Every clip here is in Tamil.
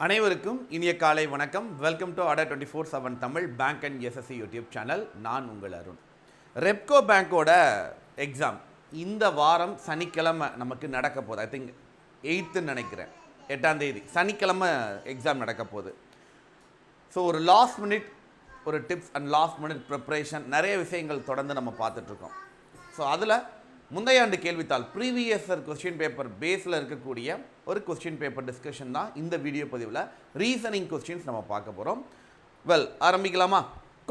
அனைவருக்கும் இனிய காலை வணக்கம். Welcome to ADA 24/7 Tamil bank and SSC YouTube channel. நான் உங்கள் அருண். ரெப்கோ பேங்கோட எக்ஸாம் இந்த வாரம் சனிக்கிழமை நமக்கு நடக்க போகுது. ஐ திங்க் 8th நினைக்கிறேன், 8ஆம் தேதி சனிக்கிழமை எக்ஸாம் நடக்க போகுது. ஸோ ஒரு லாஸ்ட் மினிட் ஒரு tips and last minute preparation நிறைய விஷயங்கள் தொடர்ந்து நம்ம பார்த்துட்ருக்கோம். ஸோ அதில் முந்தைய ஆண்டு கேள்வித்தாள் ப்ரீவியஸ் இயர் கொஸ்டின் பேப்பர் பேஸில் இருக்கக்கூடிய ஒரு கொஸ்டின் பேப்பர் டிஸ்கஷன் தான் இந்த வீடியோ பதிவில். ரீசனிங் கொஸ்டின்ஸ் நம்ம பார்க்க போகிறோம். ஆரம்பிக்கலாமா?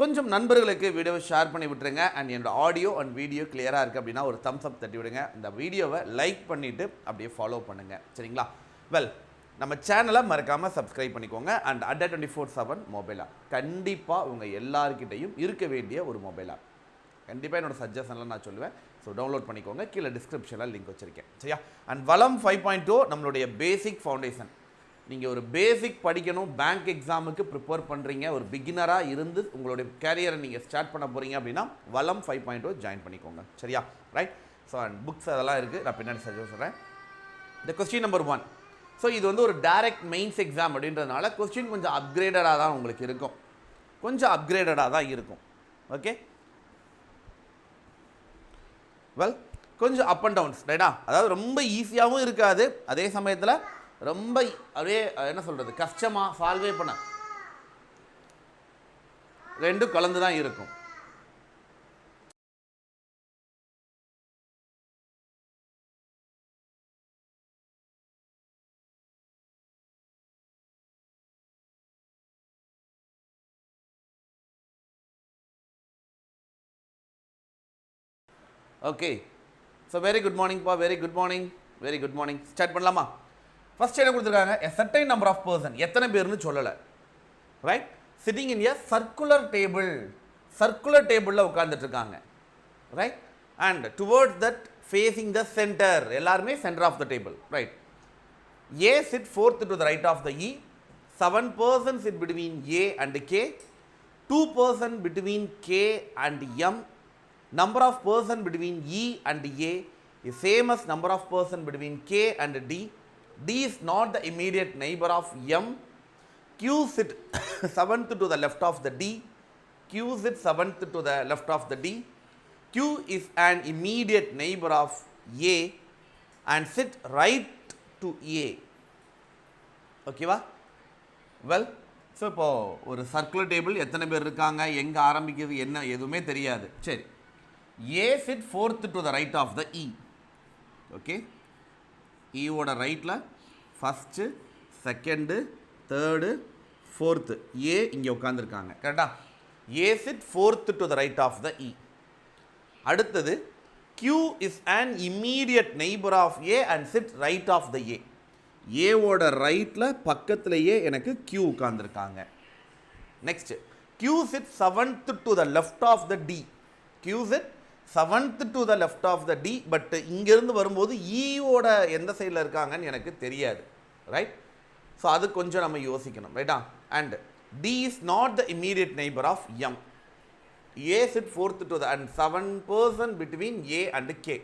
கொஞ்சம் நண்பர்களுக்கு வீடியோவை ஷேர் பண்ணி விட்டுருங்க. அண்ட் என்னோட ஆடியோ அண்ட் வீடியோ கிளியராக இருக்குது அப்படின்னா ஒரு தம்ஸ் அப் தட்டி விடுங்க. இந்த வீடியோவை லைக் பண்ணிவிட்டு அப்படியே ஃபாலோ பண்ணுங்கள், சரிங்களா? நம்ம சேனலை மறக்காமல் சப்ஸ்கிரைப் பண்ணிக்கோங்க. அண்ட் ADA 24/7 மொபைல் ஆப் கண்டிப்பாக உங்கள் எல்லாருக்கிட்டையும் இருக்க வேண்டிய ஒரு மொபைல் ஆப். கண்டிப்பாக என்னோடய சஜஷன்லாம் நான் சொல்லுவேன். ஸோ டவுன்லோட் பண்ணிக்கோங்க. கீழே டிஸ்கிரிப்ஷனில் லிங்க் வச்சுருக்கேன், சரியா? அண்ட் வளம் 5.0 நம்மளுடைய பேசிக் ஃபவுண்டேஷன். நீங்கள் ஒரு பேசிக் படிக்கணும், பேங்க் எக்ஸாமுக்கு ப்ரிப்பேர் பண்ணுறீங்க, ஒரு பிகினராக இருந்து உங்களுடைய கேரியரை நீங்கள் ஸ்டார்ட் பண்ண போகிறீங்க அப்படின்னா வளம் 5.0 ஜாயின் பண்ணிக்கோங்க, சரியா? ரைட். ஸோ அண்ட் புக்ஸ் அதெல்லாம் இருக்குது, நான் பின்னாடி சஜஸ்ட் சொல்கிறேன். இந்த கொஸ்டின் நம்பர் 1. ஸோ இது வந்து ஒரு டைரக்ட் மெயின்ஸ் எக்ஸாம் அப்படின்றதுனால கொஸ்டின் கொஞ்சம் அப்கிரேடடாக தான் உங்களுக்கு இருக்கும், கொஞ்சம் அப்கிரேடடாக தான் இருக்கும். ஓகே, கொஞ்சம் அப் அண்ட் டவுன்ஸ், ரைட்டா? அதாவது ரொம்ப ஈஸியாகவும் இருக்காது, அதே சமயத்தில் ரொம்ப அப்படியே என்ன சொல்கிறது, கஷ்டமாக சால்வே பண்ண ரெண்டும் கலந்து தான் இருக்கும். ஓகே, ஸோ வெரி குட் மார்னிங்ப்பா, very good morning, very good morning. Start பண்ணலாமா? ஃபர்ஸ்ட் என்ன கொடுத்துருக்காங்க? A certain number of person, எத்தனை பேர்னு சொல்லலை, right? Sitting in a circular table, circular டேபிளில் உட்காந்துட்ருக்காங்க, right? And towards that facing the centre, எல்லாருமே centre of the table, right? A sit fourth to the right of the E, 7 persons sit between A and K, 2 persons between K and M. Number of person between E and A is same as number of person between K and D. D is not the immediate neighbor of M. Q sit 7th to the left of the D. Q sit 7th to the left of the D. Q is an immediate neighbor of A and sit right to A. Okay va? So இப்போது ஒரு சர்க்குலர் டேபிள், எத்தனை பேர் இருக்காங்க, எங்கே ஆரம்பிக்கிறது, என்ன எதுவுமே தெரியாது. சரி, A sit 4th to the right of the E. Okay, ஈவோட ரைட்டில் first, second, third, fourth, A இங்கே உட்காந்துருக்காங்க, கரெக்டாக? A sit 4th to the right of the E. அடுத்தது Q is an immediate neighbor of A and sit right of the A. ஏவோட ரைட்டில் பக்கத்துலேயே எனக்கு Q உட்காந்துருக்காங்க. Next Q sit 7th to the left of the D. Q sit 7th to the left of the D. But இங்கேருந்து வரும்போது ஈயோட எந்த சைடில் இருக்காங்கன்னு எனக்கு தெரியாது, ரைட்? ஸோ அது கொஞ்சம் நம்ம யோசிக்கணும், ரைட்டா? And D is not the immediate neighbor of M. A sit 4th to the and 7 person between A and K.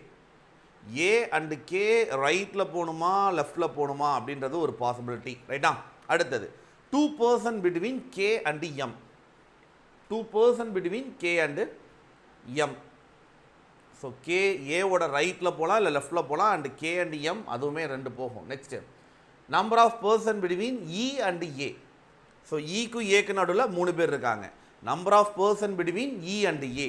A and K ரைட்டில் போகணுமா லெஃப்டில் போகணுமா அப்படின்றது ஒரு பாசிபிலிட்டி, ரைட்டா? அடுத்தது 2 person between K and M, 2 person between K and M. So K ஏவோட ரைட்டில் போகலாம் இல்லை லெஃப்டில் போகலாம், அண்டு கே அண்டு எம் அதுவுமே 2 போகும். Next number of person between E and A. So ஈக்கு ஏக்கு நடுவில் 3 பேர் இருக்காங்க. Number of person between E and A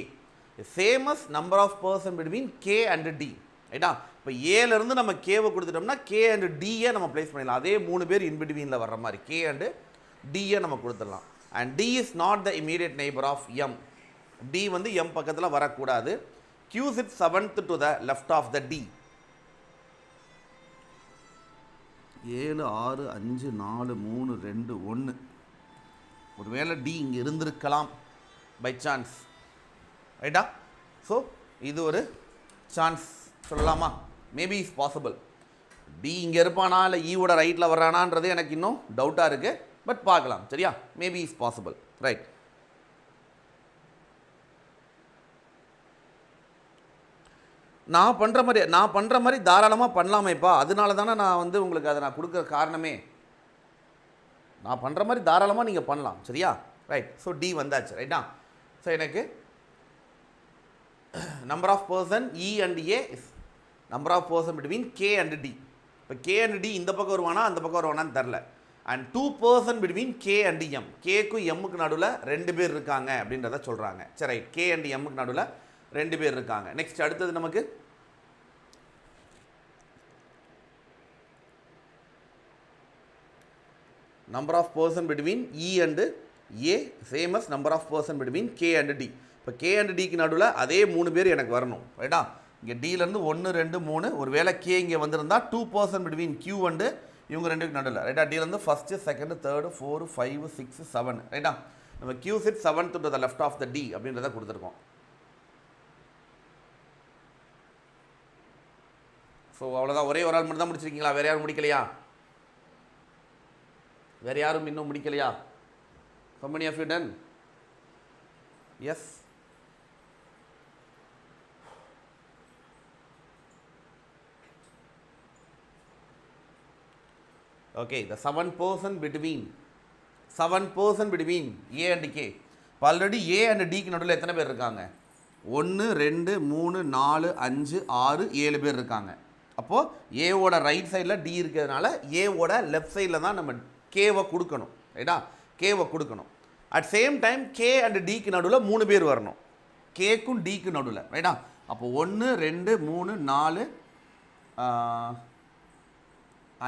same as number of person between K and D, ரைட்டா? இப்போ ஏலேருந்து நம்ம கேவை கொடுத்துட்டோம்னா கே அண்டு டியை நம்ம ப்ளேஸ் பண்ணிடலாம். அதே 3 பேர் இன்பிட்வீனில் வர்ற மாதிரி கே அண்டு டியை நம்ம கொடுத்துடலாம். And T is not the immediate neighbour of M. T வந்து எம் பக்கத்தில் வரக்கூடாது. Q sit 7th to the left of the D. 7 6 5 4 3 2 1. ஒருவேளை டி இங்கே இருந்திருக்கலாம் பை சான்ஸ், ரைட்டா? ஸோ இது ஒரு சான்ஸ் சொல்லலாமா? Maybe is possible. டி இங்கே இருப்பானா இல்லை ஈவோட ரைட்டில் வர்றானான்றது எனக்கு இன்னும் டவுட்டாக இருக்குது, பட் பார்க்கலாம், சரியா? Maybe is possible, right? நான் பண்ணுற மாதிரி தாராளமாக பண்ணலாமேப்பா. அதனால தானே நான் வந்து உங்களுக்கு அதை நான் கொடுக்குற காரணமே. நான் பண்ணுற மாதிரி தாராளமாக நீங்கள் பண்ணலாம், சரியா? ரைட். ஸோ டி வந்தாச்சு, ரைட்டா? ஸோ எனக்கு number of person E and A is number of person between K and T. இப்போ கே அண்ட் டி இந்த பக்கம் வருவானா அந்த பக்கம் வருவானான்னு தெரில. And 2 person between K and M. கேக்கும் எம்முக்கு நடுவில் 2 பேர் இருக்காங்க அப்படின்றத சொல்கிறாங்க. சரி, ரைட். கே அண்ட் எம்முக்கு நடுவில் 2 பேர் இருக்காங்க. நெக்ஸ்ட் அடுத்தது நமக்கு number of person between E and A same as number of person between K and T. இப்போ கே அண்ட் டிக்கு நடுவில் அதே 3 பேர் எனக்கு வரணும், ரைட்டா? இங்கே டிலேருந்து 1 2 3. ஒரு வேளை கே இங்கே வந்திருந்தால் 2 பர்சன் பிட்வீன் கியூ அண்டு இவங்க 2க்கு நடுவில், ரைட்டா? டிலேருந்து ஃபஸ்ட்டு செகண்டு தேர்டு 4 5 6 7, ரைட்டா? நம்ம Q sit 7th to the left of the D அப்படின்றத கொடுத்துருக்கோம். ஸோ அவ்வளோதான். ஒரே ஒரு ஆள் மட்டும் தான் முடிச்சிருக்கீங்களா? வேறு யாரும் முடிக்கலையா? வேறு யாரும் இன்னும் முடிக்கலையா? How many of you done? Yes. Okay, the 7 person between A and K. இப்போ ஆல்ரெடி A and Dக்கு நடுவில் எத்தனை பேர் இருக்காங்க? 1 2 3 4 5 6 7 பேர் இருக்காங்க. அப்போது ஏவோட ரைட் சைடில் டி இருக்கிறதுனால ஏவோட லெஃப்ட் சைடில் தான் நம்ம கேவை கொடுக்கணும், ரைட்டா? கேவை கொடுக்கணும். At same time K and டிக்கு நடுவில் 3 பேர் வரணும், கேக்கும் டிக்கு நடுவில், ரைட்டா? அப்போ 1 2 3 4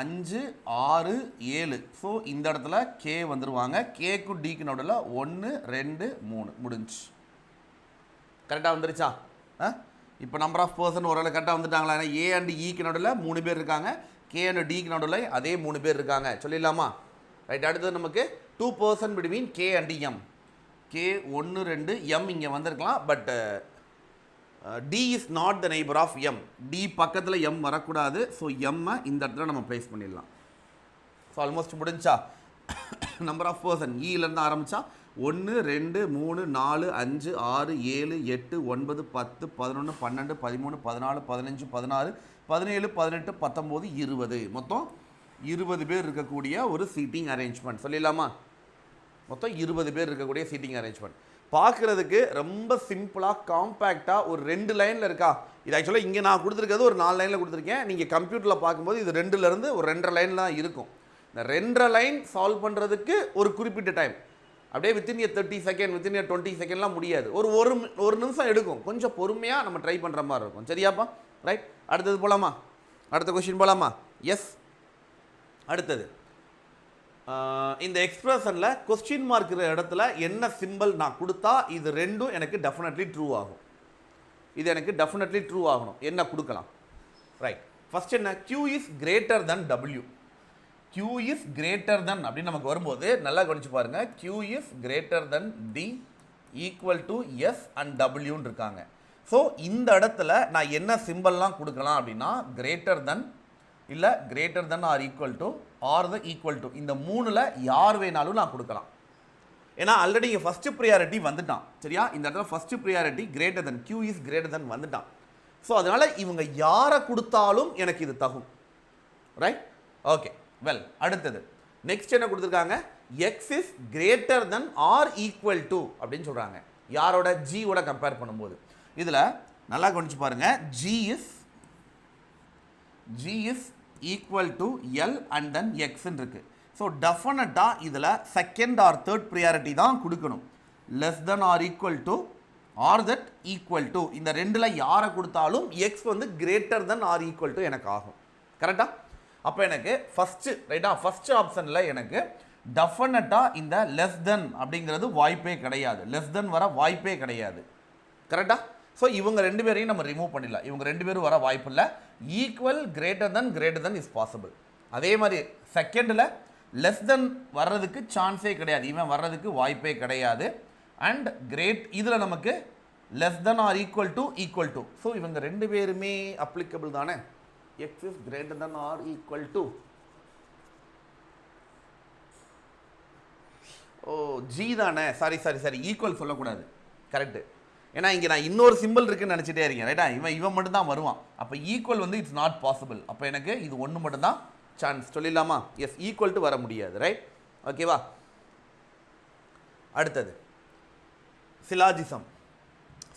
5 6 7. ஸோ இந்த இடத்துல கே வந்துடுவாங்க. கேக்கும் டிக்கு நடுவில் 1 2 3 முடிஞ்சு. கரெக்டாக வந்துருச்சா? இப்போ நம்பர் ஆஃப் பர்சன் ஓரளவு கரெக்டாக வந்துட்டாங்களா? ஏன்னா ஏ அண்ட் இக்கு நடுவில் 3 பேர் இருக்காங்க, கே அண்ட் டிக்கு நடுவில் அதே 3 பேர் இருக்காங்க, சொல்லிடலாமா? ரைட். அடுத்தது நமக்கு 2 person between K and M. K 1 2 M இங்கே வந்திருக்கலாம், but T is not the neighbour of M. T பக்கத்தில் எம் வரக்கூடாது. ஸோ எம்மை இந்த இடத்துல நம்ம ப்ளேஸ் பண்ணிடலாம். ஸோ ஆல்மோஸ்ட் முடிஞ்சா? நம்பர் ஆஃப் பர்சன் இலேருந்து ஆரம்பித்தா 1 2 3 4 5 6 7 8 9 10 11 12 13 14 15 16 17 18 19 20. மொத்தம் 20 பேர் இருக்கக்கூடிய ஒரு சீட்டிங் அரேஞ்ச்மெண்ட், சொல்லிடலாமா? மொத்தம் 20 பேர் இருக்கக்கூடிய சீட்டிங் அரேஞ்ச்மெண்ட். பார்க்குறதுக்கு ரொம்ப சிம்பிளாக காம்பேக்டாக ஒரு 2 லைனில் இருக்கா? இது ஆக்சுவலாக இங்கே நான் கொடுத்துருக்கிறது ஒரு 4 லைனில் கொடுத்துருக்கேன். நீங்கள் கம்ப்யூட்டரில் பார்க்கும்போது இது 2லேருந்து ஒரு 2.5 லைன் தான் இருக்கும். இந்த 2.5 லைன் சால்வ் பண்ணுறதுக்கு ஒரு குறிப்பிட்ட டைம், அப்படியே வித்தின் 30 செகண்ட் வித்தின் 20 செகண்ட்லாம் முடியாது. ஒரு நிமிஷம் எடுக்கும். கொஞ்சம் பொறுமையாக நம்ம ட்ரை பண்ணுற மாதிரி இருக்கும், சரியாப்பா? ரைட். அடுத்தது போகலாமா? அடுத்த கொஸ்டின் போகலாமா? எஸ். அடுத்தது இந்த எக்ஸ்பிரஷனில் கொஸ்டின் மார்க் இருக்கிற இடத்துல என்ன சிம்பிள் நான் கொடுத்தா இது ரெண்டும் எனக்கு டெஃபினெட்லி ட்ரூ ஆகும். இது எனக்கு டெஃபினெட்லி ட்ரூ ஆகணும். என்ன கொடுக்கலாம்? ரைட். ஃபர்ஸ்ட் என்ன? Q is greater than W. Q is greater than அப்படின்னு நமக்கு வரும்போது நல்லா கவனிச்சு பாருங்க. Q is greater than D equal to S and Wன்னு இருக்காங்க. ஸோ இந்த இடத்துல நான் என்ன சிம்பிள்லாம் கொடுக்கலாம் அப்படின்னா கிரேட்டர் தென் இல்லை greater than or equal to or the equal to, இந்த 3ல் யார் வேணாலும் நான் கொடுக்கலாம். ஏன்னா ஆல்ரெடி இங்கே ஃபஸ்ட்டு ப்ரியாரிட்டி வந்துட்டான், சரியா? இந்த இடத்துல first priority greater than Q is greater than வந்துட்டான். ஸோ அதனால் இவங்க யாரை கொடுத்தாலும் எனக்கு இது தகும், ரைட்? Okay, well. அடுத்தது நெக்ஸ்ட் என்ன கொடுத்துருக்காங்க? X is greater than or equal to அப்படின்னு சொல்கிறாங்க. யாரோட? ஜியோட கம்பேர் பண்ணும்போது. இதில் நல்லா கவனிச்சு பாருங்க. G is equal to L and then எக்ஸ்ன்னு இருக்கு. ஸோ டெஃபினட்டாக இதில் செகண்ட் ஆர் தேர்ட் ப்ரியாரிட்டி தான் கொடுக்கணும். Less than or equal to or that equal to, இந்த 2ல் யாரை கொடுத்தாலும் எக்ஸ் வந்து greater than or equal to எனக்கு ஆகும். கரெக்டாக? அப்போ எனக்கு ஃபஸ்ட்டு, ரைட்டா, ஃபஸ்ட்டு ஆப்ஷனில் எனக்கு டெஃபினட்டாக இந்த லெஸ் தென் அப்படிங்கிறது வாய்ப்பே கிடையாது. லெஸ் தென் வர வாய்ப்பே கிடையாது. கரெக்டாக? ஸோ இவங்க 2 பேரையும் நம்ம ரிமூவ் பண்ணிடலாம். இவங்க 2 பேரும் வர வாய்ப்பு இல்லை. Equal greater then is possible. அதே மாதிரி செகண்டில் லெஸ் தென் வர்றதுக்கு சான்ஸே கிடையாது. இவன் வர்றதுக்கு வாய்ப்பே கிடையாது. அண்ட் கிரேட் இதில் நமக்கு less than or equal to. So இவங்க 2 பேருமே அப்ளிகபிள் தானே? X is greater than or equal to, O G தானே? சாரி ஈக்குவல் சொல்லக்கூடாது. கரெக்டு. ஏன்னா இங்கே நான் இன்னொரு சிம்பிள் இருக்குன்னு நினச்சிட்டே இருக்கேன், ரைட்டா? இவன் மட்டும் தான் வருவான். அப்போ ஈக்குவல் வந்து இட்ஸ் நாட் பாசிபிள். அப்போ எனக்கு இது 1 மட்டும் தான் சான்ஸ், சொல்லிடலாமா? எஸ், ஈக்குவல் டு வர முடியாது, ரைட்? ஓகேவா? அடுத்தது syllogism.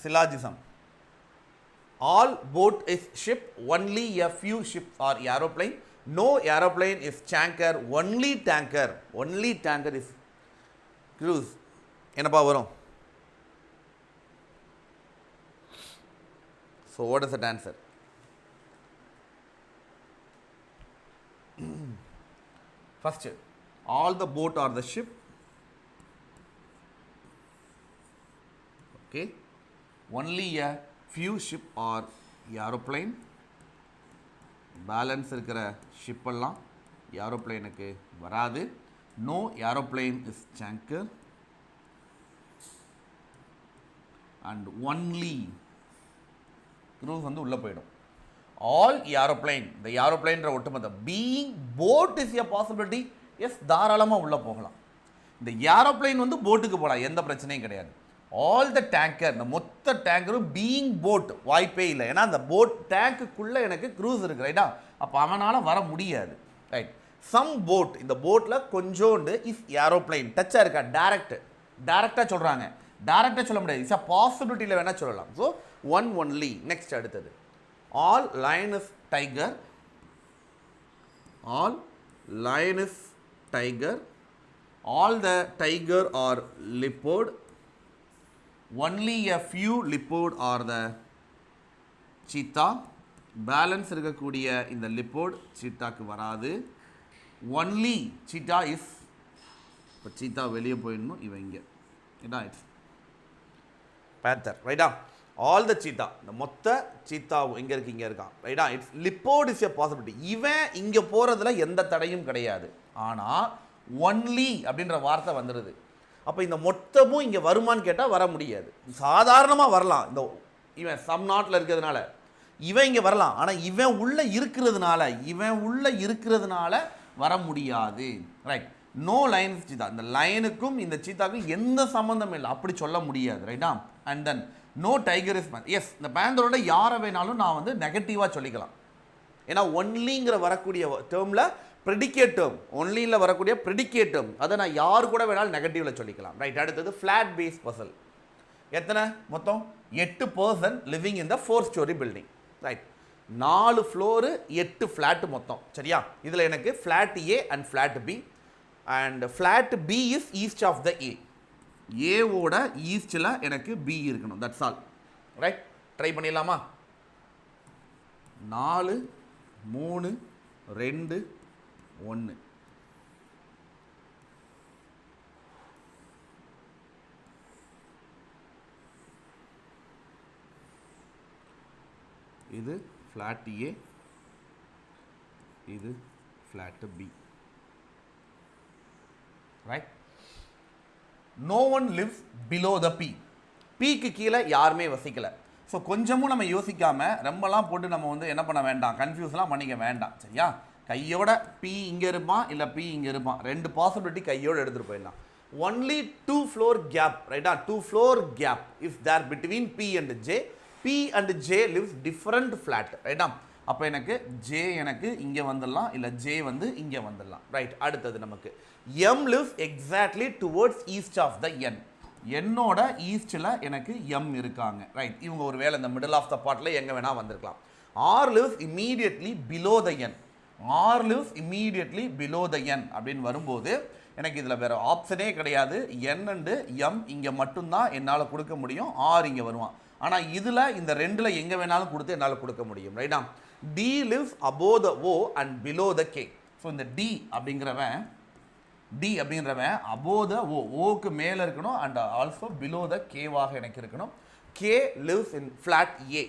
Syllogism. All boat is ship, only a few ships are aeroplane. No aeroplane is tanker, only tanker. Only tanker is cruise. என்னப்பா வரும்? So what is the answer? First, all the boat are the ship. Okay. Only a few ship are aeroplane. Balance இருக்கிற ship எல்லாம் ஏரோப்ளேனுக்கு வராது. No aeroplane is tanker. And only cruise வந்து உள்ள போயிடும். All aeroplane, the aeroplane ஒட்டுமொத்த being boat is a possibility. Yes, தாராளமா உள்ள போகலாம். இந்த ஏரோப்ளேன் வந்து போட்டுக்கு போகலாம், எந்த பிரச்சனையும் கிடையாது. All the tanker, இந்த மொத்த டேங்கரும் பீயிங் போட் வாய்ப்பே இல்லை. ஏன்னா அந்த போட் டேங்க்குள்ளே எனக்கு க்ரூஸ் இருக்கு, ரைட்டா? அப்போ அவனால் வர முடியாது, ரைட்? சம் போட், இந்த போட்டில் கொஞ்சோண்டு இஸ் ஏரோப்ளைன் டச்சாக இருக்கா? டேரக்டாக சொல்கிறாங்க. டேரக்டாக சொல்ல முடியாது, இட்ஸ் அ பாசிபிலிட்டியில் வேணால் சொல்லலாம். So only. நெக்ஸ்ட் அடுத்தது all lion is tiger. All lion is tiger. All the tiger are leopard. Only a few leopard are the cheetah. Balance இருக்கக்கூடிய இந்த leopard cheetahக்கு வராது. Only cheetah is, இப்போ cheetah வெளியே போயிடணும், இவன் இங்கே இதான் இட்ஸ் panther, ரைட்டா? ஆல் த cheetah, இந்த மொத்த cheetah இங்கே இருக்கு, இங்கே இருக்கான், ரைட்டா? It's leopard is a possibility. இவன் இங்கே போகிறதுல எந்த தடையும் கிடையாது. ஆனால் ஒன்லி அப்படின்ற வார்த்தை வந்துடுது. அப்போ இந்த மொத்தமும் இங்கே வருமானு கேட்டால் வர முடியாது. சாதாரணமாக வரலாம், இந்த இவன் சம் நாட்டில் இருக்கிறதுனால இவன் இங்கே வரலாம். ஆனால் இவன் உள்ளே இருக்கிறதுனால வர முடியாது, ரைட்? நோ லைன் சீதா, இந்த லைனுக்கும் இந்த சீதாக்கும் எந்த சம்மந்தம் இல்லை, அப்படி சொல்ல முடியாது, ரைட்டா? And then no tiger is man. Yes, இந்த பேந்தரோட யாரை வேணாலும் நான் வந்து நெகட்டிவாக சொல்லிக்கலாம். ஏன்னா ஒன்லிங்கிற வரக்கூடிய டேர்மில் ப்ரெடிகேட் டேர்ம், ஒன்லியில் வரக்கூடிய ப்ரெடிகேட் டேர்ம், அதை நான் யார் கூட வேணாலும் நெகட்டிவில் சொல்லிக்கலாம், ரைட்? அடுத்தது ஃப்ளாட் பேஸ் பசல். எத்தனை மொத்தம்? 8 person living in the 4 story building, right? 4 floor 8 flat மொத்தம், சரியா? இதில் எனக்கு flat A and flat B. And flat B is east of the A. ஏவோட ஈஸ்டில் எனக்கு பி இருக்கணும், தட்ஸ் ஆல், ரைட்? ட்ரை பண்ணிடலாமா? 4 3 2 1. இது ஃப்ளாட் ஏ, இது flat B, right? No one lives below the B. பிக்கு கீழே யாருமே வசிக்கல. ஸோ கொஞ்சமும் நம்ம யோசிக்காமல் ரொம்பலாம் போட்டு நம்ம வந்து என்ன பண்ண வேண்டாம், கன்ஃபியூஸ்லாம் பண்ணிக்க வேண்டாம், சரியா? கையோட பி இங்கே இருப்பான், இல்லை பி இங்கே இருப்பான், 2 பாசிபிலிட்டி கையோடு எடுத்துகிட்டு போயிடலாம். ஒன்லி 2 floor கேப், ரைட்டா? 2 floor gap is there between B and J. B and J lives different flat, ரைட்டா? அப்போ எனக்கு ஜே எனக்கு இங்கே வந்துடலாம், இல்லை ஜே வந்து இங்கே வந்துடலாம், ரைட்? அடுத்தது நமக்கு M lives exactly towards east of the N. என்னோட ஈஸ்டில் எனக்கு எம் இருக்காங்க, ரைட்? இவங்க ஒரு வேளை இந்த மிடில் ஆஃப் த பார்ட்டில் எங்கே வேணால் வந்திருக்கலாம். R lives immediately below the N. R lives immediately below the N அப்படின்னு வரும்போது எனக்கு இதில் வேறு ஆப்ஷனே கிடையாது. என் அண்டு எம் இங்கே மட்டும்தான் என்னால் கொடுக்க முடியும், ஆர் இங்கே வருவான். ஆனால் இதில் இந்த 2ல் எங்கே வேணாலும் கொடுத்து என்னால் கொடுக்க முடியும், ரைட்டா? T lives above the O and below the K. So இந்த டி அப்படிங்கிறவன் அபோவ் த ஓ, ஓக்கு மேலே இருக்கணும், அண்ட் ஆல்சோ பிலோ த கேவாக எனக்கு இருக்கணும். K lives in flat A.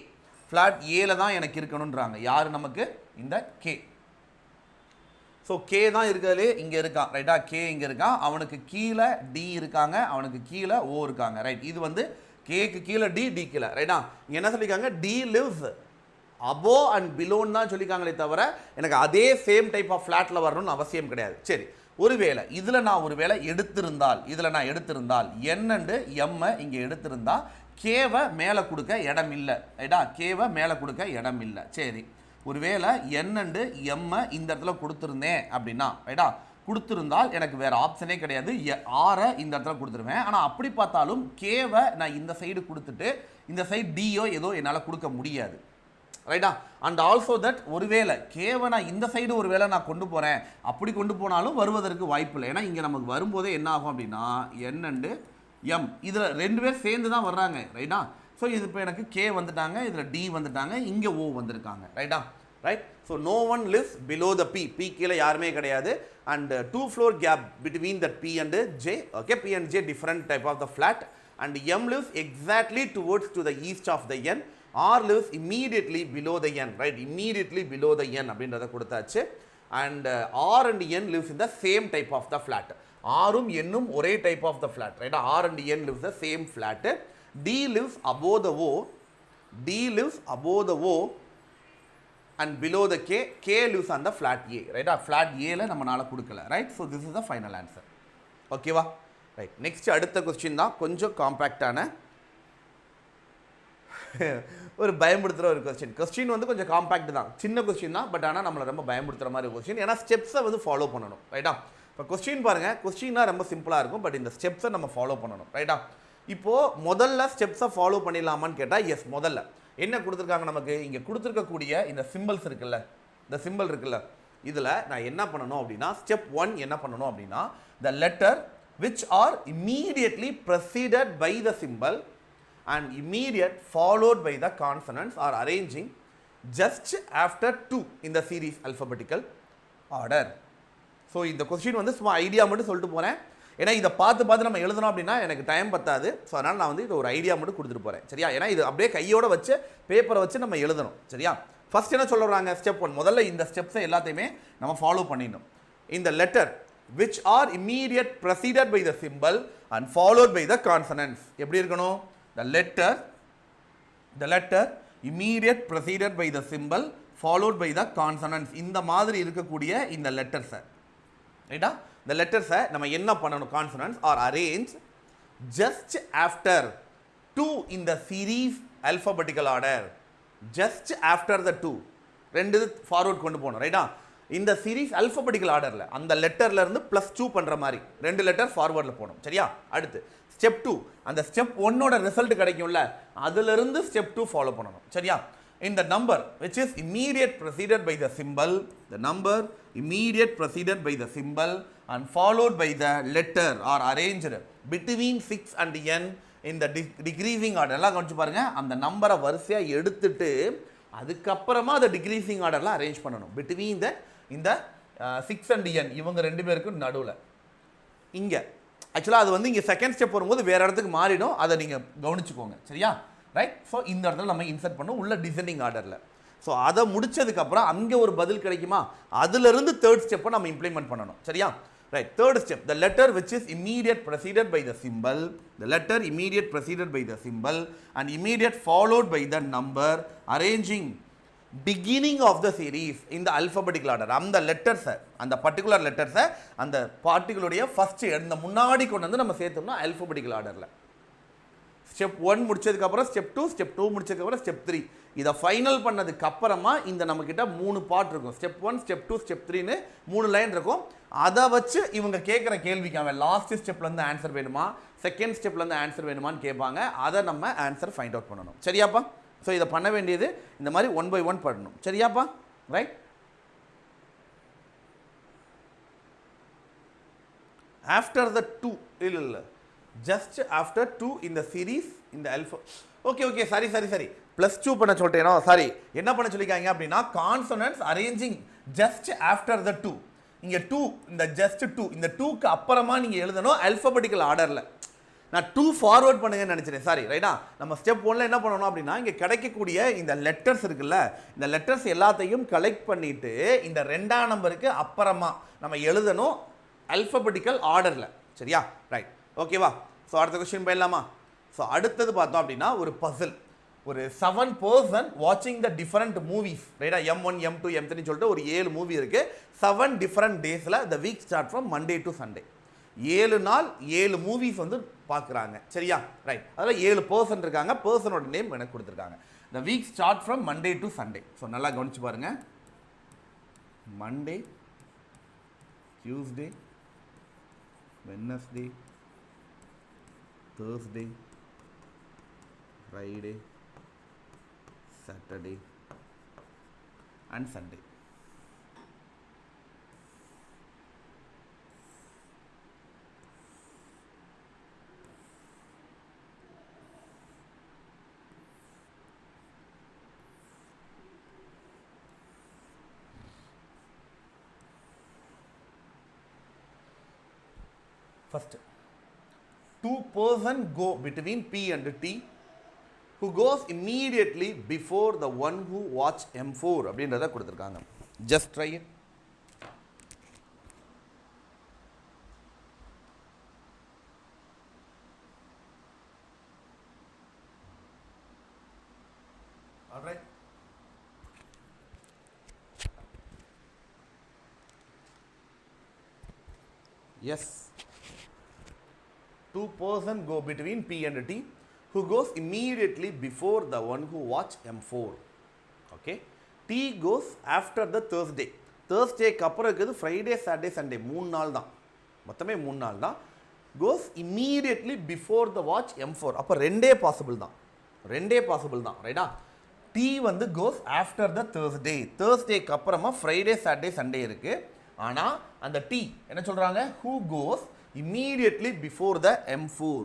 Flat ஏல தான் எனக்கு இருக்கணுன்றாங்க. யார் நமக்கு? இந்த கே. ஸோ கே தான் இருக்கிறதுலே இங்கே இருக்கான், ரைட்டா? கே இங்கே இருக்கான், அவனுக்கு கீழே டி இருக்காங்க, அவனுக்கு கீழே ஓ இருக்காங்க, ரைட்? இது வந்து கேக்கு கீழே டி, டி கீழே, ரைட்டா? என்ன சொல்லியிருக்காங்க? டி லிவ்ஸ் அபோ அண்ட் பிலோன்னு தான் சொல்லியிருக்காங்களே தவிர எனக்கு அதே சேம் டைப் ஆஃப் ஃப்ளாட்டில் வரணும்னு அவசியம் கிடையாது. சரி, ஒருவேளை இதில் நான் ஒருவேளை எடுத்திருந்தால் என் அண்டு எம்மை இங்கே எடுத்திருந்தா கேவை மேலே கொடுக்க இடம் இல்லை, ரைட்டா? கேவை மேலே கொடுக்க இடம் இல்லை. சரி, ஒருவேளை என் அண்டு எம்மை இந்த இடத்துல கொடுத்துருந்தேன் அப்படின்னா, ரைட்டா? கொடுத்துருந்தால் எனக்கு வேறு ஆப்ஷனே கிடையாது, ஆரை இந்த இடத்துல கொடுத்துருவேன். ஆனால் அப்படி பார்த்தாலும் கேவை நான் இந்த சைடு கொடுத்துட்டு இந்த சைடு டியோ ஏதோ என்னால் கொடுக்க முடியாது, ரைட்டா? அண்ட் ஆல்சோ தட் ஒருவேளை கேவை நான் இந்த சைடு ஒரு வேளை நான் கொண்டு போகிறேன், அப்படி கொண்டு போனாலும் வருவதற்கு வாய்ப்பு இல்லை. ஏன்னா இங்கே நமக்கு வரும்போதே என்ன ஆகும் அப்படின்னா என் அண்டு எம் இதில் ரெண்டு பேர் சேர்ந்து தான் வர்றாங்க, ரைட்டா? ஸோ இது இப்போ எனக்கு கே வந்துட்டாங்க, இதில் டி வந்துட்டாங்க, இங்கே ஓ வந்திருக்காங்க, ரைட்டா? Right. So no one lives below the B கீழே யாருமே கிடையாது. And 2 floor gap between that B and J. Okay, B and J different type of the flat. And M lives exactly towards to the east of the n. R lives immediately below the n, right? Immediately below the n அப்படின்றத கொடுத்தாச்சு. And R and n lives in the same type of the flat. ஆரும் என்னும் ஒரே type of the flat, right? R and n lives the same flat. D lives above the O. D lives above the O and below the K. K lives on the flat A, right? Flat A ல நம்மனால கொடுக்கல, right? So this is the final answer. ஓகேவா? ரைட். நெக்ஸ்ட் அடுத்த கொஸ்டின் தான் கொஞ்சம் காம்பேக்டான ஒரு பயமுடுத்துகிற ஒரு கொஸ்டின் வந்து கொஞ்சம் காம்பேக்ட் தான், சின்ன கொஸ்டின் தான், பட் ஆனால் நம்மளை ரொம்ப பயமுடுத்துகிற மாதிரி கொஸ்டின். ஏன்னா ஸ்டெப்ஸை வந்து ஃபாலோ பண்ணணும், ரைட்டா? இப்போ கொஸ்டின் பாருங்கள், கொஸ்டின்னா ரொம்ப சிம்பிளாக இருக்கும், பட் இந்த ஸ்டெப்ஸை நம்ம ஃபாலோ பண்ணணும், ரைட்டா? இப்போது முதல்ல ஸ்டெப்ஸை ஃபாலோ பண்ணிடலாமான்னு கேட்டால் எஸ். முதல்ல என்ன கொடுத்துருக்காங்க நமக்கு, இங்கே கொடுத்துருக்கக்கூடிய இந்த சிம்பிள்ஸ் இருக்குல்ல, இந்த சிம்பிள் இருக்குல்ல, இதில் நான் என்ன பண்ணணும் அப்படின்னா ஸ்டெப் 1 என்ன பண்ணணும் அப்படின்னா the letter which are immediately preceded by the symbol and immediate followed by the consonants are arranging just after 2 in the series alphabetical order. So இந்த கொஸ்டின் வந்து சும்மா ஐடியா மட்டும் சொல்லிட்டு போகிறேன், ஏன்னா இதை பார்த்து நம்ம எழுதணும் அப்படின்னா எனக்கு டைம் பத்தாது. ஸோ அதனால் நான் வந்து இது ஒரு ஐடியா மட்டும் கொடுத்துட்டு போகிறேன், சரியா? ஏன்னா இது அப்படியே கையோட வச்சு பேப்பரை வச்சு நம்ம எழுதணும், சரியா? ஃபர்ஸ்ட் என்ன சொல்லுறாங்க, ஸ்டெப் 1 முதல்ல இந்த ஸ்டெப்ஸை எல்லாத்தையுமே நம்ம ஃபாலோ பண்ணிடணும். இந்த letter which are immediate preceded by the symbol and followed by the consonants எப்படி இருக்கணும், the letter immediate preceded by the symbol followed by the consonants இந்த மாதிரி இருக்கக்கூடிய இந்த லெட்டர்ஸை, ரைட்டா? இந்த லெட்டர்ஸை நம்ம என்ன பண்ணணும், consonants are arranged just after 2 in the series alphabetical order. just after the 2 ரெண்டு ஃபார்வர்ட் கொண்டு போகணும், ரைட்டா? இந்த சீரீஸ் அல்ஃபபெட்டிக்கல் ஆர்டரில் அந்த லெட்டர்ல இருந்து +2 பண்ணுற மாதிரி 2 லெட்டர் ஃபார்வர்டில் போகணும், சரியா? அடுத்து ஸ்டெப் 2 அந்த ஸ்டெப் 1ஓட ரிசல்ட் கிடைக்கும்ல, அதிலிருந்து ஸ்டெப் 2 ஃபாலோ பண்ணணும், சரியா? இந்த number which is immediate preceded by the symbol, the number immediate preceded by the symbol and followed by the letter are arranged between 6 and n in the decreasing order. எல்லாம் கவனிச்சு பாருங்க, அந்த நம்பரை வரிசையாக எடுத்துட்டு அதுக்கப்புறமா அதை டிக்ரீசிங் ஆர்டரில் அரேஞ்ச் பண்ணணும் பிட்வீன் த இந்த 6 and n இவங்க ரெண்டு பேருக்கும் நடுவில். இங்கே ஆக்சுவலாக அது வந்து இங்கே செகண்ட் ஸ்டெப் வரும்போது வேறு இடத்துக்கு மாறிடும், அதை நீங்கள் கவனிச்சுக்கோங்க, சரியா? ரைட். ஸோ இந்த இடத்துல நம்ம இன்சர்ட் பண்ணணும் உள்ள டிசெண்டிங் ஆர்டரில். ஸோ அதை முடிச்சதுக்கப்புறம் அங்கே ஒரு பதில் கிடைக்குமா, அதுலேருந்து தேர்ட் ஸ்டெப்பை நம்ம இம்ப்ளிமெண்ட் பண்ணணும், சரியா? Right. Third step the letter which is immediate preceded by the symbol, the letter immediate preceded by the symbol and immediate followed by the number arranging beginning of the series in the alphabetical order. அந்த லெட்டர்ஸை அந்த பர்டிகுலர் லெட்டர்ஸை அந்த பார்ட்டிகுலருடைய ஃபர்ஸ்ட் இந்த முன்னாடி கொண்டு வந்து நம்ம சேர்த்தோம்னா alphabetical ஆர்டரில். ஸ்டெப் 1 முடிச்சதுக்கப்புறம் ஸ்டெப் 2, ஸ்டெப் 2 முடிச்சதுக்கப்புறம் ஸ்டெப் 3. இதை ஃபைனல் பண்ணதுக்கு அப்புறமா இந்த நம்மக்கிட்ட 3 பார்ட் இருக்கும், ஸ்டெப் 1, ஸ்டெப் 2, ஸ்டெப் 3ன்னு 3 லைன் இருக்கும். அதை வச்சு இவங்க கேட்குற கேள்விக்கு அவன் லாஸ்ட் ஸ்டெப்லேருந்து ஆன்சர் வேணுமா, செகண்ட் ஸ்டெப்லேருந்து ஆன்சர் வேணுமான்னு கேட்பாங்க. அதை நம்ம ஆன்சர் ஃபைண்ட் அவுட் பண்ணணும், சரியாப்பா? ஸோ இதை பண்ண வேண்டியது இந்த மாதிரி 1 by 1 பண்ணணும், சரியாப்பா? ரைட். ஆஃப்டர் த 2 இல்லை just after 2 in the series in the alpha. Okay சரி +2 பண்ண சொல்லிட்டேனோ, சாரி என்ன பண்ண சொல்லிக்காங்க அப்படின்னா consonants arranging just after the 2. இங்கே 2 இந்த just 2 இந்த 2க்கு அப்புறமா நீங்கள் எழுதணும் அல்ஃபபெட்டிக்கல் ஆர்டரில். நான் 2 ஃபார்வர்ட் பண்ணுங்கன்னு நினச்சிட்டேன், சாரி, ரைட்டா? நம்ம ஸ்டெப் 1ல என்ன பண்ணணும் அப்படின்னா இங்கே கிடைக்கக்கூடிய இந்த லெட்டர்ஸ் இருக்குல்ல, இந்த லெட்டர்ஸ் எல்லாத்தையும் கலெக்ட் பண்ணிட்டு இந்த 2ஆம் நம்பருக்கு அப்புறமா நம்ம எழுதணும் அல்ஃபபெட்டிக்கல் ஆர்டரில், சரியா? ரைட். ஓகேவா? ஸோ அடுத்த கொஸ்டின் போயிடலாமா? ஸோ அடுத்தது பார்த்தோம் அப்படின்னா ஒரு பசில், ஒரு 7 person வாட்சிங் த டிஃபரெண்ட் மூவிஸ், ரைட்டா? M1, M2, M3 சொல்லிட்டு ஒரு 7 மூவி இருக்குது. 7 டிஃபரெண்ட் டேஸில் the week start from Monday to Sunday. 7 நாள் 7 மூவிஸ் வந்து பார்க்குறாங்க, சரியா? ரைட். அதில் 7 பர்சன் இருக்காங்க, பர்சனோட நேம் எனக்கு கொடுத்துருக்காங்க. The week start from Monday to Sunday. So நல்லா கவனிச்சு பாருங்க, Monday, Tuesday, Wednesday, Thursday, Friday, Saturday and Sunday. First, two person go between P and T who goes immediately before the one who watch M4 அப்படின்றத கொடுத்திருக்காங்க. Just try it. All right. Yes. Two person go between P and T who goes immediately before the one who watch M4. Okay. T goes after the Thursday. Thursday அப்புறம் இருக்குது Friday, Saturday, Sunday. 3 நாள் தான். மொத்தமே 3 நாள் தான். Goes immediately before the watch M4. அப்போ ரெண்டே பாசிபிள் தான். ரெண்டே பாசிபிள் தான். ரைட்டா? T வந்து goes after the Thursday. Thursdayக்கு அப்புறமா Friday, Saturday, Sunday இருக்கு. ஆனா அந்த T என்ன சொல்றாங்க? Who goes immediately before the M4.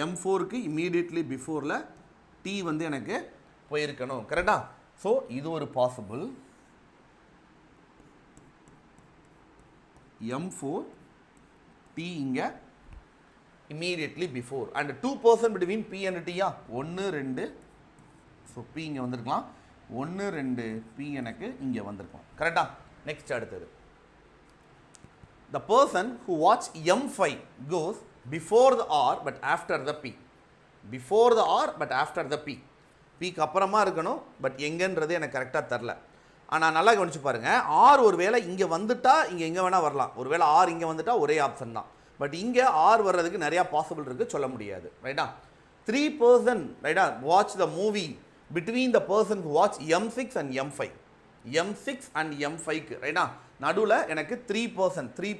M4 க்கு immediately beforeல T வந்து எனக்கு போயிருக்கணும். கரெக்டா? ஸோ இது ஒரு பாசிபிள். M4 T இங்க immediately before and two person between P and T yeah 1 2. So P இங்க வந்திருக்கலாம். 1 2 P எனக்கு இங்க வந்திருக்கும். கரெக்டா? நெக்ஸ்ட் அடுத்தது. The person who watch M5 goes before the R but after the P. Before the R but after the P. Pக்கு அப்புறமா இருக்கணும் பட் எங்கன்றது எனக்கு கரெக்டாக தெரில. ஆனால் நல்லா கவனிச்சு பாருங்க. R ஒருவேளை இங்கே வந்துட்டா இங்கே எங்கே வேணால் வரலாம். ஒருவேளை R இங்கே வந்துட்டா ஒரே ஆப்ஷன் தான். பட் இங்கே R வர்றதுக்கு நிறையா பாசிபிள் இருக்குது, சொல்ல முடியாது. ரைட்டா? 3 person ரைட்டா watch the movie between the person who watch M6 and M5. M6 and M5க்கு ரைட்டா நடுவில் எனக்கு 3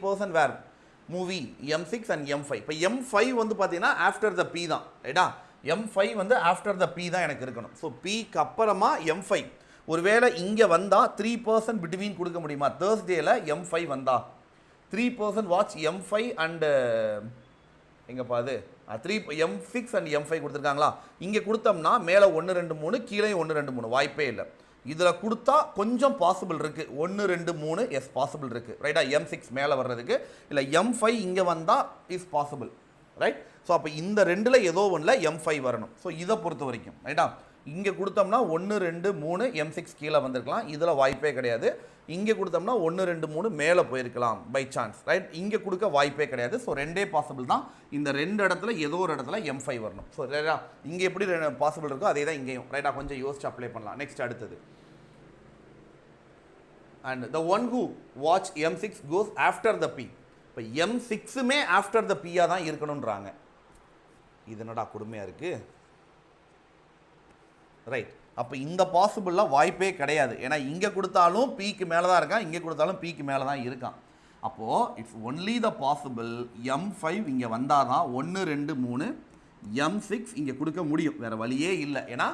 person where movie M6 and M5. இப்போ M5 வந்து பார்த்தீங்கன்னா ஆஃப்டர் த P தான். ரைட்டா? M5 வந்து ஆஃப்டர் த P தான் எனக்கு இருக்கணும். ஸோ Pக்கு அப்புறமா M5 ஒருவேளை இங்கே வந்தால் 3 person பிட்வீன் கொடுக்க முடியுமா? தேர்ஸ்டேயில் M5 வந்தா 3 person வாட்ச் M5 அண்டு எங்கப்பா அது M6 and M5 கொடுத்துருக்காங்களா? இங்கே கொடுத்தோம்னா மேலே 1 2 3 கீழே 1 2 3 வாய்ப்பே இல்லை. இதில் கொடுத்தா கொஞ்சம் பாசிபிள் இருக்குது. 1 2 3 எஸ் பாசிபிள் இருக்குது. ரைட்டா? M6 மேலே வர்றதுக்கு இல்லை M5 இங்கே வந்தால் இஸ் பாசிபிள். ரைட்? ஸோ அப்போ இந்த ரெண்டில் ஏதோ ஒன்றில் M5 வரணும். ஸோ இதை பொறுத்த வரைக்கும் ரைட்டா இங்கே கொடுத்தோம்னா 1 2 3 M6 கீழே வந்திருக்கலாம். இதில் வாய்ப்பே கிடையாது. இங்கே கொடுத்தோம்னா 1 2 3 மேலே போயிருக்கலாம் பை சான்ஸ். ரைட்? இங்கே கொடுக்க வாய்ப்பே கிடையாது. ஸோ ரெண்டே பாசிபிள் தான். இந்த ரெண்டு இடத்துல ஏதோ ஒரு இடத்துல M5 வரணும். ஸோ ரைட்டா இங்கே எப்படி பாசிபிள் இருக்கோ அதே தான் இங்கேயும். ரைட்டா? கொஞ்சம் யோசிச்சு அப்ளை பண்ணலாம். நெக்ஸ்ட் அடுத்தது. And the one who watch M6 goes after the P. இப்போ M6மே after the P தான் இருக்கணும்ன்றாங்க. இது என்னடா கொடுமையா இருக்கு. ரைட்? அப்போ இந்த பாசிபிளாக வாய்ப்பே கிடையாது. ஏன்னா இங்கே கொடுத்தாலும் Pக்கு மேலே தான் இருக்கான், இங்கே கொடுத்தாலும் Pக்கு மேலே தான் இருக்கான். அப்போது it's only the possible M5 இங்கே வந்தால் தான் 1 2 3 M6 இங்கே கொடுக்க முடியும். வேறு வழியே இல்லை. ஏன்னா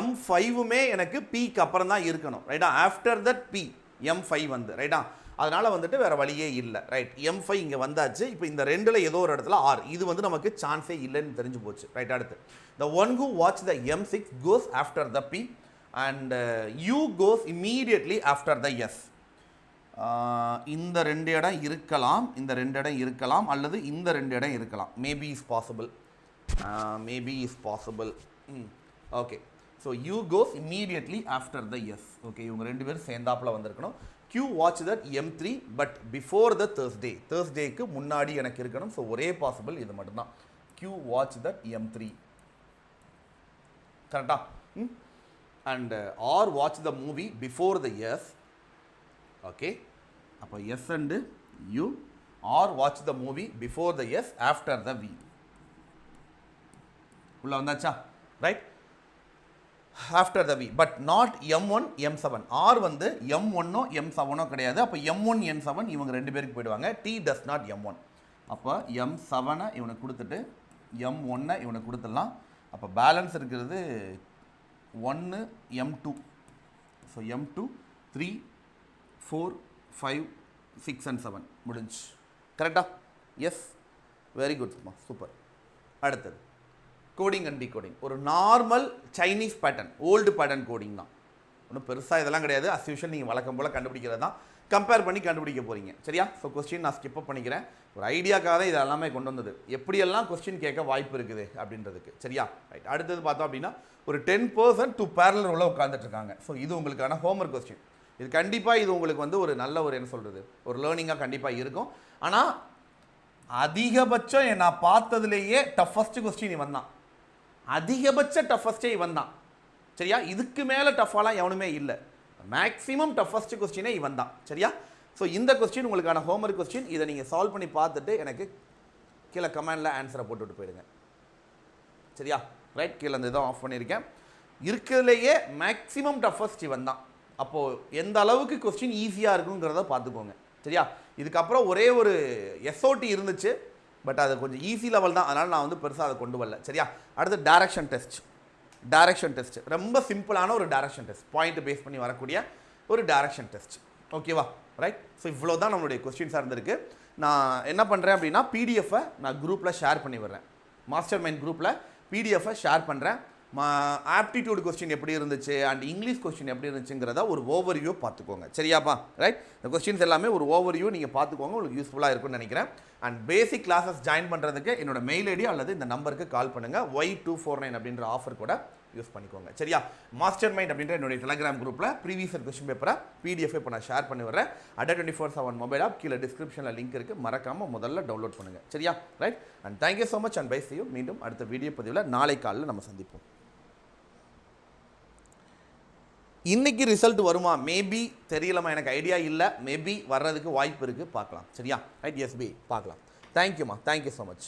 M5மே எனக்கு Pக்கு அப்புறம் தான் இருக்கணும். ரைட்டா? ஆஃப்டர் தட் P M5 வந்து ரைட்டா அதனால் வந்துட்டு வேறு வழியே இல்லை. ரைட்? M5 இங்கே வந்தாச்சு. இப்போ இந்த ரெண்டில் ஏதோ ஒரு இடத்துல R இது வந்து நமக்கு சான்ஸே இல்லைன்னு தெரிஞ்சு போச்சு. ரைட்? அடுத்து the one who watch the M6 goes after the P and U goes immediately after the S. இந்த ரெண்டு இடம் இருக்கலாம், இந்த ரெண்டு இடம் இருக்கலாம், அல்லது இந்த ரெண்டு இடம் இருக்கலாம். Maybe is possible. Maybe is possible. Okay. So U goes immediately after the S. Okay, இவங்க ரெண்டு பேரும் சேர்ந்தாப்பில் வந்திருக்கணும். Q watch that M3 but before the Thursday. Thursdayக்கு முன்னாடி எனக்கு இருக்கணும். ஸோ ஒரே பாசிபிள் இது மட்டும்தான். Q watch that M3. கரெக்டா? And R watch the movie before the S. Okay, அப்போ S and U. R watch the movie before the S after the V. உள்ள வந்தாச்சா? Right? After the V but not M1 M7. ஆர் வந்து M1ஓ M7ஓ கிடையாது. அப்போ M1 M7 இவங்க ரெண்டு பேருக்கு போயிடுவாங்க. T does not M1. அப்போ M7 இவனுக்கு கொடுத்துட்டு M1 இவனுக்கு கொடுத்துடலாம். அப்போ பேலன்ஸ் இருக்கிறது 1 M2. ஸோ M2 3 4 5 6 and 7 முடிஞ்சு. கரெக்டா? Yes, very good, super. அடுத்தது கோடிங் அண்ட் டிகோடிங். ஒரு normal Chinese pattern, old pattern coding தான். ஒன்றும் பெருசாக இதெல்லாம் கிடையாது. அஸ் யூஷுவல் நீங்கள் வழக்கம் போல் கண்டுபிடிக்கிறது தான். கம்பேர் பண்ணி கண்டுபிடிக்க போகிறீங்க. சரியா? ஸோ கொஸ்டின் நான் ஸ்கிப் பண்ணிக்கிறேன். ஒரு ஐடியாக்காக தான் இது எல்லாமே கொண்டு வந்தது, எப்படியெல்லாம் கொஸ்டின் கேட்க வாய்ப்பு இருக்குது அப்படின்றதுக்கு. சரியா? ரைட். அடுத்தது பார்த்தோம் அப்படின்னா ஒரு 10% to parallel உள்ள உட்காந்துட்டு இருக்காங்க. ஸோ இது உங்களுக்கான ஹோம்ஒர்க் கொஸ்டின். இது கண்டிப்பாக இது உங்களுக்கு வந்து ஒரு நல்ல ஒரு என்ன சொல்கிறது, ஒரு லேர்னிங்காக கண்டிப்பாக இருக்கும். ஆனால் அதிகபட்சம் நான் பார்த்ததுலேயே டஃபஸ்ட் கொஸ்டின் இவன் தான். அதிகபட்ச டஃபஸ்டே இவன் தான். சரியா? இதுக்கு மேலே டஃபாலாம் எவனுமே இல்லை. மேக்ஸிமம் டஃபஸ்ட் கொஸ்டினே இவன் தான். சரியா? ஸோ இந்த கொஸ்டின் உங்களுக்கான ஹோம்ஒர்க் கொஸ்டின். இதை நீங்கள் சால்வ் பண்ணி பார்த்துட்டு எனக்கு கீழே கமெண்டில் ஆன்சரை போட்டுவிட்டு போயிடுங்க. சரியா? ரைட். கீழே இந்த இதை ஆஃப் பண்ணியிருக்கேன். இருக்கிறதுலையே மேக்ஸிமம் டஃபஸ்ட் இவன் தான். அப்போது எந்த அளவுக்கு கொஸ்டின் ஈஸியாக இருக்குங்கிறத பார்த்துக்கோங்க. சரியா? இதுக்கப்புறம் ஒரே ஒரு SOT இருந்துச்சு, பட் அது கொஞ்சம் ஈஸி லெவல் தான். அதனால் நான் வந்து பெருசாக அதை கொண்டு வரல. சரியா? அடுத்து டைரக்ஷன் டெஸ்ட். டைரக்ஷன் டெஸ்ட் ரொம்ப சிம்பிளான ஒரு டைரக்ஷன் டெஸ்ட், பாயிண்ட் பேஸ் பண்ணி வரக்கூடிய ஒரு டைரக்ஷன் டெஸ்ட். ஓகேவா? ரைட். ஸோ இவ்வளோ தான் நம்மளுடைய கொஸ்டின்ஸாக இருந்திருக்கு. நான் என்ன பண்ணுறேன் அப்படின்னா பிடிஎஃபை நான் குரூப்பில் ஷேர் பண்ணி விடுறேன். மாஸ்டர் மைண்ட் குரூப்பில் பிடிஎஃபை ஷேர் பண்ணுறேன். ஆப்டிடியூட் கொஸ்டின் எப்படி இருந்துச்சு அண்ட் இங்கிலீஷ் கொஸ்டின் எப்படி இருந்துச்சுங்கிறத ஒரு ஓவர்வியூ பார்த்துக்கோங்க. சரியாப்பா? ரைட். இந்த கொஸ்டின்ஸ் எல்லாமே ஒரு ஓவர்வியூ நீங்கள் பார்த்துக்கோங்க, உங்களுக்கு யூஸ்ஃபுல்லாக இருக்கும்னு நினைக்கிறேன். அண்ட் பேசிக் கிளாஸஸ் ஜாயின் பண்ணுறதுக்கு என்னோட மெயில் ஐடி அல்லது இந்த நம்பருக்கு கால் பண்ணுங்கள். Y249 அப்படின்ற ஆஃபர் கூட யூஸ் பண்ணிக்கோங்க. சரியா? மாஸ்டர் மைண்ட் அப்படின்ற என்னுடைய டெலிகிராம் குரூப்பில் ப்ரீவியஸ் கொஸ்டின் பேப்பரை PDF இப்போ நான் ஷேர் பண்ணி வரேன். அட் 24/7 மொபைல் ஆப் கீழே டிஸ்கிரிப்ஷனில் லிங்க் இருக்குது, மறக்காமல் முதல்ல டவுன்லோட் பண்ணுங்கள். சரியா? Right. And thank you so much and bye see you. மீண்டும் அடுத்த வீடியோ பதிவில் நாளை காலையில் நம்ம சந்திப்போம். இன்னைக்கு ரிசல்ட் வருமா? மேபி தெரியலமா, எனக்கு ஐடியா இல்லை. மேபி வர்றதுக்கு வாய்ப்பு இருக்குது, பார்க்கலாம். சரியா? ரைட். எஸ்பி பார்க்கலாம். தேங்க்யூம்மா, தேங்க்யூ ஸோ மச்.